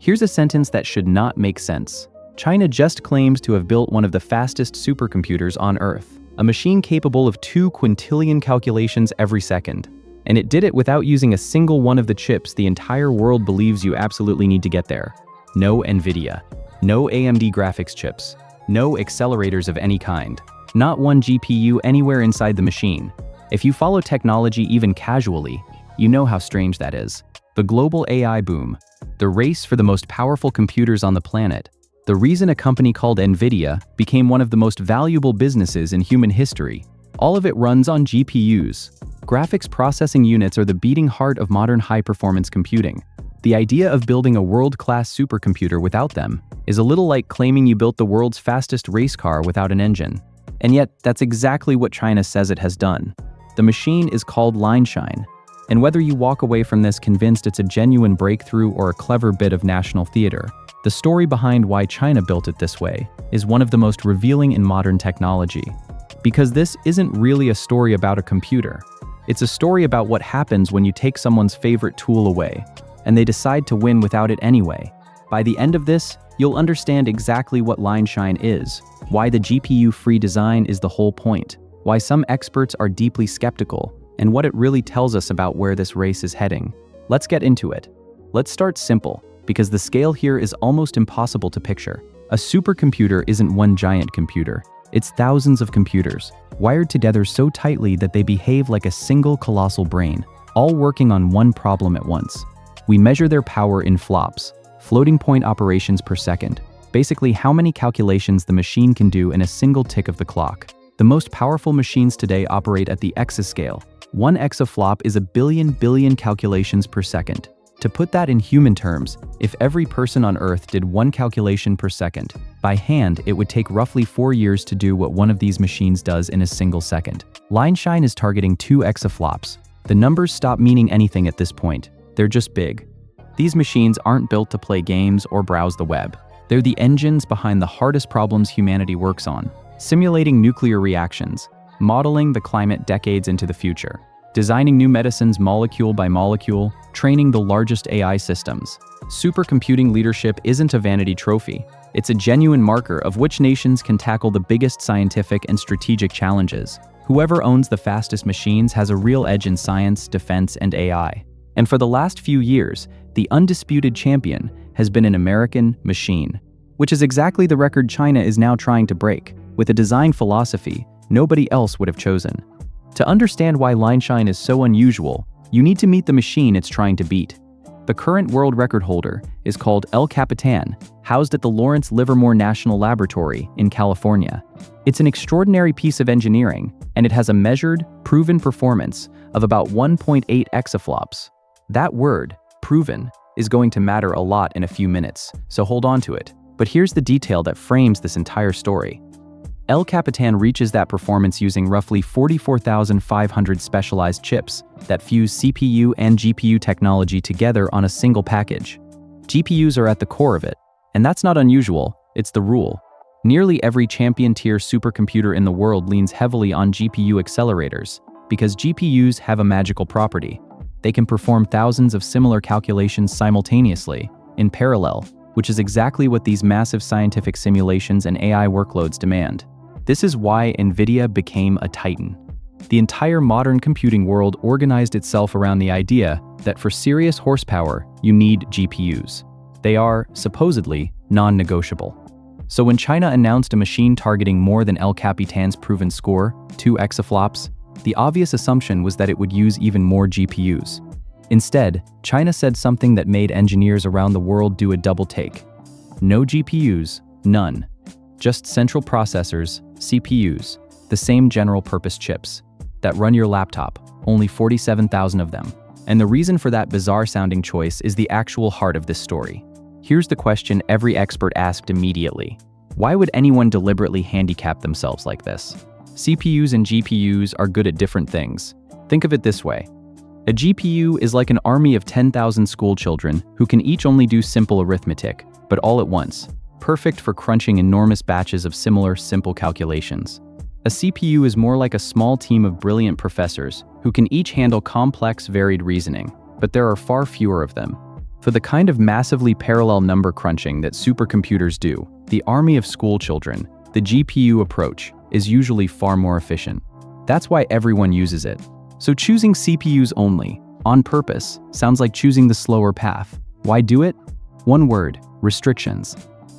Here's a sentence that should not make sense. China just claims to have built one of the fastest supercomputers on Earth, a machine capable of 2 quintillion calculations every second. And it did it without using a single one of the chips the entire world believes you absolutely need to get there. No NVIDIA, no AMD graphics chips, no accelerators of any kind, not one GPU anywhere inside the machine. If you follow technology even casually, you know how strange that is. The global AI boom, the race for the most powerful computers on the planet, the reason a company called NVIDIA became one of the most valuable businesses in human history, all of it runs on GPUs. Graphics processing units are the beating heart of modern high-performance computing. The idea of building a world-class supercomputer without them is a little like claiming you built the world's fastest race car without an engine. And yet, that's exactly what China says it has done. The machine is called Lineshine. And whether you walk away from this convinced it's a genuine breakthrough or a clever bit of national theater, the story behind why China built it this way is one of the most revealing in modern technology. Because this isn't really a story about a computer. It's a story about what happens when you take someone's favorite tool away, and they decide to win without it anyway. By the end of this, you'll understand exactly what Lineshine is, why the GPU-free design is the whole point, why some experts are deeply skeptical, and what it really tells us about where this race is heading. Let's get into it. Let's start simple, because the scale here is almost impossible to picture. A supercomputer isn't one giant computer. It's thousands of computers, wired together so tightly that they behave like a single colossal brain, all working on one problem at once. We measure their power in flops, floating point operations per second, basically how many calculations the machine can do in a single tick of the clock. The most powerful machines today operate at the exascale. 1 exaflop is a billion calculations per second. To put that in human terms, if every person on Earth did 1 calculation per second, by hand it would take roughly 4 years to do what one of these machines does in a single second. Lineshine is targeting 2 exaflops. The numbers stop meaning anything at this point. They're just big. These machines aren't built to play games or browse the web. They're the engines behind the hardest problems humanity works on, simulating nuclear reactions, modeling the climate decades into the future, designing new medicines molecule by molecule, training the largest AI systems. Supercomputing leadership isn't a vanity trophy. It's a genuine marker of which nations can tackle the biggest scientific and strategic challenges. Whoever owns the fastest machines has a real edge in science, defense, and AI. And for the last few years, the undisputed champion has been an American machine, which is exactly the record China is now trying to break, with a design philosophy nobody else would have chosen. To understand why Lineshine is so unusual, you need to meet the machine it's trying to beat. The current world record holder is called El Capitan, housed at the Lawrence Livermore National Laboratory in California. It's an extraordinary piece of engineering, and it has a measured, proven performance of about 1.8 exaflops. That word, proven, is going to matter a lot in a few minutes, so hold on to it. But here's the detail that frames this entire story. El Capitan reaches that performance using roughly 44,500 specialized chips that fuse CPU and GPU technology together on a single package. GPUs are at the core of it, and that's not unusual, it's the rule. Nearly every champion-tier supercomputer in the world leans heavily on GPU accelerators, because GPUs have a magical property. They can perform thousands of similar calculations simultaneously, in parallel, which is exactly what these massive scientific simulations and AI workloads demand. This is why NVIDIA became a titan. The entire modern computing world organized itself around the idea that for serious horsepower, you need GPUs. They are, supposedly, non-negotiable. So when China announced a machine targeting more than El Capitan's proven score, 2 exaflops, the obvious assumption was that it would use even more GPUs. Instead, China said something that made engineers around the world do a double take. No GPUs, none. Just central processors, CPUs, the same general-purpose chips that run your laptop, only 47,000 of them. And the reason for that bizarre-sounding choice is the actual heart of this story. Here's the question every expert asked immediately. Why would anyone deliberately handicap themselves like this? CPUs and GPUs are good at different things. Think of it this way. A GPU is like an army of 10,000 school children who can each only do simple arithmetic, but all at once. Perfect for crunching enormous batches of similar, simple calculations. A CPU is more like a small team of brilliant professors who can each handle complex, varied reasoning, but there are far fewer of them. For the kind of massively parallel number crunching that supercomputers do, the army of school children, the GPU approach, is usually far more efficient. That's why everyone uses it. So choosing CPUs only, on purpose, sounds like choosing the slower path. Why do it? One word: restrictions.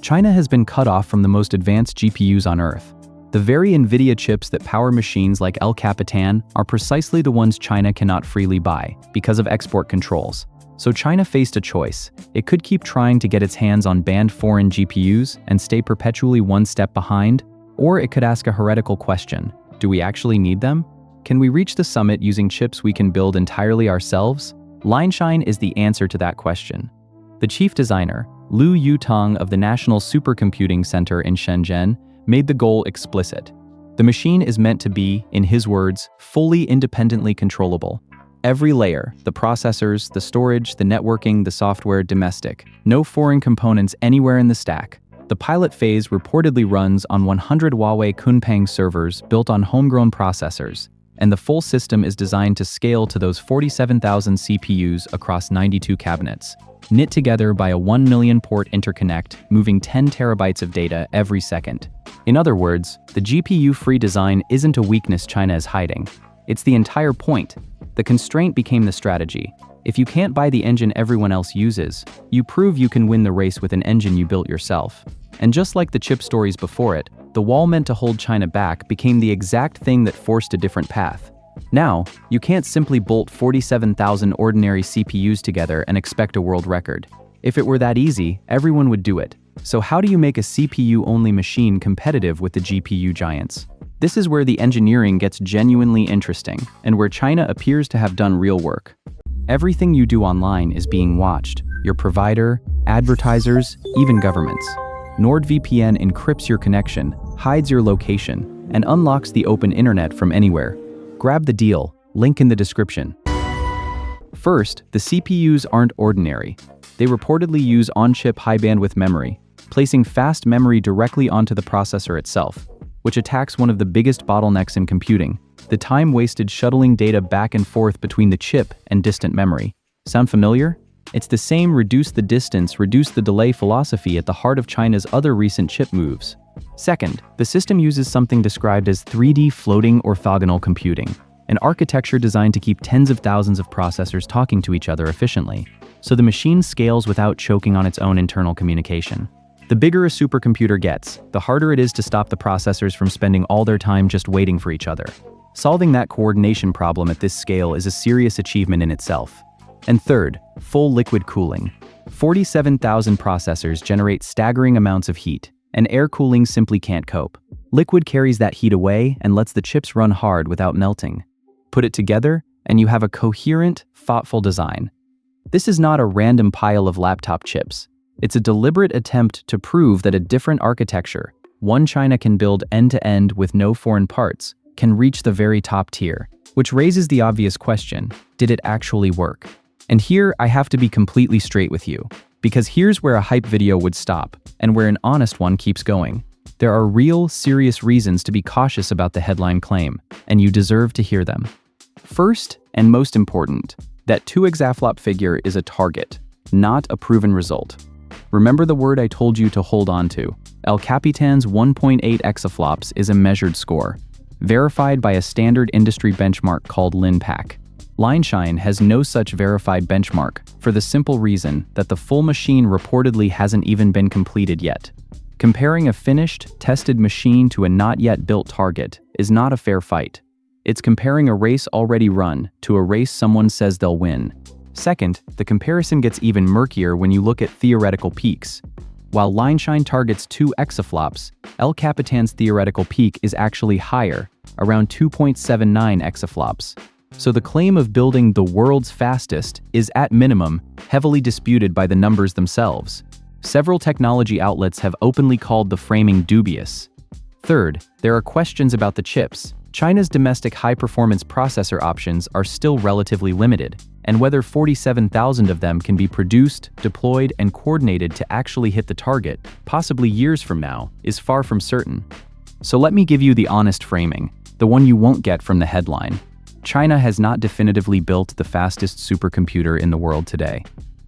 China has been cut off from the most advanced GPUs on Earth. The very NVIDIA chips that power machines like El Capitan are precisely the ones China cannot freely buy because of export controls. So China faced a choice. It could keep trying to get its hands on banned foreign GPUs and stay perpetually one step behind, or it could ask a heretical question: do we actually need them? Can we reach the summit using chips we can build entirely ourselves? Lineshine is the answer to that question. The chief designer, Lu Yutong of the National Supercomputing Center in Shenzhen, made the goal explicit. The machine is meant to be, in his words, fully independently controllable. Every layer, the processors, the storage, the networking, the software, domestic. No foreign components anywhere in the stack. The pilot phase reportedly runs on 100 Huawei Kunpeng servers built on homegrown processors, and the full system is designed to scale to those 47,000 CPUs across 92 cabinets, knit together by a 1 million port interconnect, moving 10 terabytes of data every second. In other words, the GPU-free design isn't a weakness China is hiding. It's the entire point. The constraint became the strategy. If you can't buy the engine everyone else uses, you prove you can win the race with an engine you built yourself. And just like the chip stories before it, the wall meant to hold China back became the exact thing that forced a different path. Now, you can't simply bolt 47,000 ordinary CPUs together and expect a world record. If it were that easy, everyone would do it. So how do you make a CPU-only machine competitive with the GPU giants? This is where the engineering gets genuinely interesting, and where China appears to have done real work. Everything you do online is being watched: your provider, advertisers, even governments. NordVPN encrypts your connection, hides your location, and unlocks the open internet from anywhere. Grab the deal, link in the description. First, the CPUs aren't ordinary. They reportedly use on-chip high-bandwidth memory, placing fast memory directly onto the processor itself, which attacks one of the biggest bottlenecks in computing: the time wasted shuttling data back and forth between the chip and distant memory. Sound familiar? It's the same reduce the distance, reduce the delay philosophy at the heart of China's other recent chip moves. Second, the system uses something described as 3D floating orthogonal computing, an architecture designed to keep tens of thousands of processors talking to each other efficiently, so the machine scales without choking on its own internal communication. The bigger a supercomputer gets, the harder it is to stop the processors from spending all their time just waiting for each other. Solving that coordination problem at this scale is a serious achievement in itself. And third, full liquid cooling. 47,000 processors generate staggering amounts of heat, and air cooling simply can't cope. Liquid carries that heat away and lets the chips run hard without melting. Put it together, and you have a coherent, thoughtful design. This is not a random pile of laptop chips. It's a deliberate attempt to prove that a different architecture, one China can build end-to-end with no foreign parts, can reach the very top tier. Which raises the obvious question: did it actually work? And here I have to be completely straight with you, because here's where a hype video would stop, and where an honest one keeps going. There are real, serious reasons to be cautious about the headline claim, and you deserve to hear them. First, and most important, that 2 exaflop figure is a target, not a proven result. Remember the word I told you to hold on to. El Capitan's 1.8 exaflops is a measured score, verified by a standard industry benchmark called LinPack. Lineshine has no such verified benchmark, for the simple reason that the full machine reportedly hasn't even been completed yet. Comparing a finished, tested machine to a not yet built target is not a fair fight. It's comparing a race already run to a race someone says they'll win. Second, the comparison gets even murkier when you look at theoretical peaks. While Lineshine targets 2 exaflops, El Capitan's theoretical peak is actually higher, around 2.79 exaflops. So the claim of building the world's fastest is, at minimum, heavily disputed by the numbers themselves. Several technology outlets have openly called the framing dubious. Third, there are questions about the chips. China's domestic high-performance processor options are still relatively limited, and whether 47,000 of them can be produced, deployed, and coordinated to actually hit the target, possibly years from now, is far from certain. So let me give you the honest framing, the one you won't get from the headline. China has not definitively built the fastest supercomputer in the world today.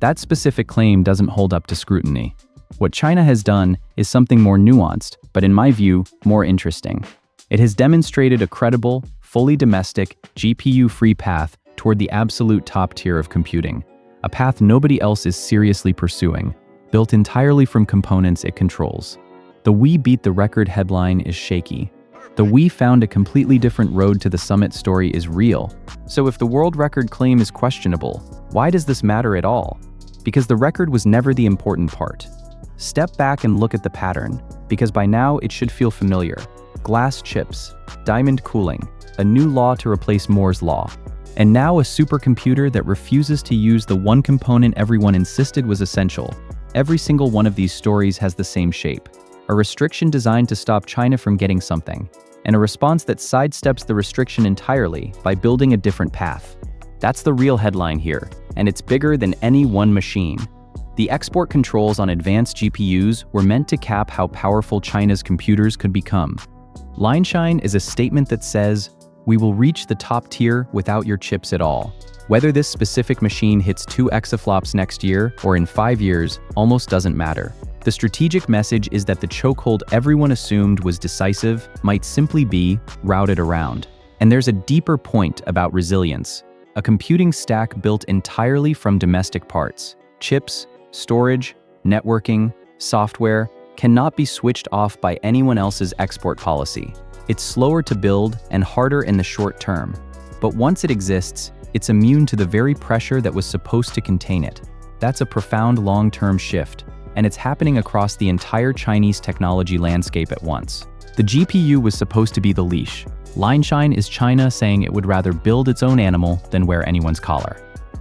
That specific claim doesn't hold up to scrutiny. What China has done is something more nuanced, but in my view, more interesting. It has demonstrated a credible, fully domestic, GPU-free path toward the absolute top tier of computing, a path nobody else is seriously pursuing, built entirely from components it controls. The "We beat the record" headline is shaky. The "We found a completely different road to the summit" story is real. So if the world record claim is questionable, why does this matter at all? Because the record was never the important part. Step back and look at the pattern, because by now it should feel familiar. Glass chips, diamond cooling, a new law to replace Moore's law, and now a supercomputer that refuses to use the one component everyone insisted was essential. Every single one of these stories has the same shape: a restriction designed to stop China from getting something, and a response that sidesteps the restriction entirely by building a different path. That's the real headline here, and it's bigger than any one machine. The export controls on advanced GPUs were meant to cap how powerful China's computers could become. Lineshine is a statement that says, "We will reach the top tier without your chips at all." Whether this specific machine hits 2 exaflops next year or in 5 years almost doesn't matter. The strategic message is that the chokehold everyone assumed was decisive might simply be routed around. And there's a deeper point about resilience: a computing stack built entirely from domestic parts. Chips, storage, networking, software cannot be switched off by anyone else's export policy. It's slower to build and harder in the short term. But once it exists, it's immune to the very pressure that was supposed to contain it. That's a profound long-term shift, and it's happening across the entire Chinese technology landscape at once. The GPU was supposed to be the leash. Lineshine is China saying it would rather build its own animal than wear anyone's collar.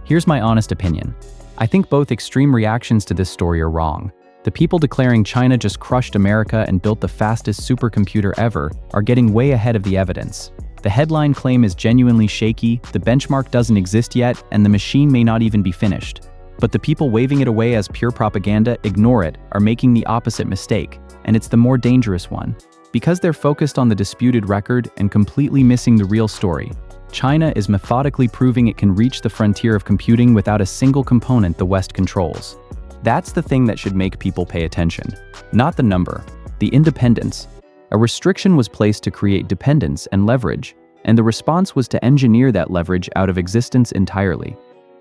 Here's my honest opinion. I think both extreme reactions to this story are wrong. The people declaring China just crushed America and built the fastest supercomputer ever are getting way ahead of the evidence. The headline claim is genuinely shaky, the benchmark doesn't exist yet, and the machine may not even be finished. But the people waving it away as pure propaganda, ignore it, are making the opposite mistake, and it's the more dangerous one. Because they're focused on the disputed record and completely missing the real story. China is methodically proving it can reach the frontier of computing without a single component the West controls. That's the thing that should make people pay attention. Not the number, the independence. A restriction was placed to create dependence and leverage, and the response was to engineer that leverage out of existence entirely.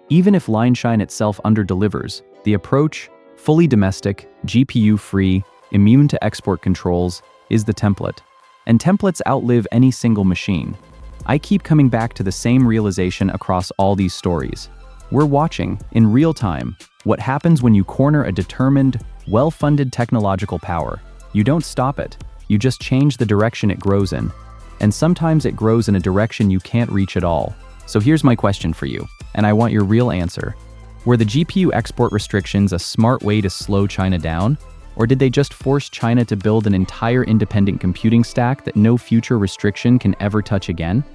Even if Lineshine itself underdelivers, the approach, fully domestic, GPU-free, immune to export controls, is the template. And templates outlive any single machine. I keep coming back to the same realization across all these stories. We're watching, in real time, what happens when you corner a determined, well-funded technological power. You don't stop it, you just change the direction it grows in. And sometimes it grows in a direction you can't reach at all. So here's my question for you, and I want your real answer. Were the GPU export restrictions a smart way to slow China down? Or did they just force China to build an entire independent computing stack that no future restriction can ever touch again?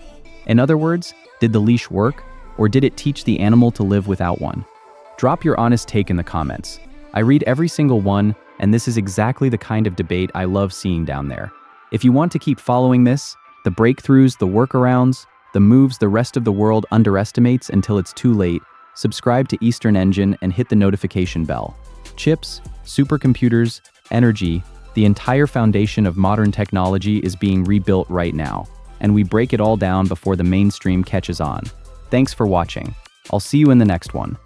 In other words, did the leash work, or did it teach the animal to live without one? Drop your honest take in the comments. I read every single one, and this is exactly the kind of debate I love seeing down there. If you want to keep following this, the breakthroughs, the workarounds, the moves the rest of the world underestimates until it's too late, subscribe to Eastern Engine and hit the notification bell. Chips, supercomputers, energy, the entire foundation of modern technology is being rebuilt right now, and we break it all down before the mainstream catches on. Thanks for watching. I'll see you in the next one.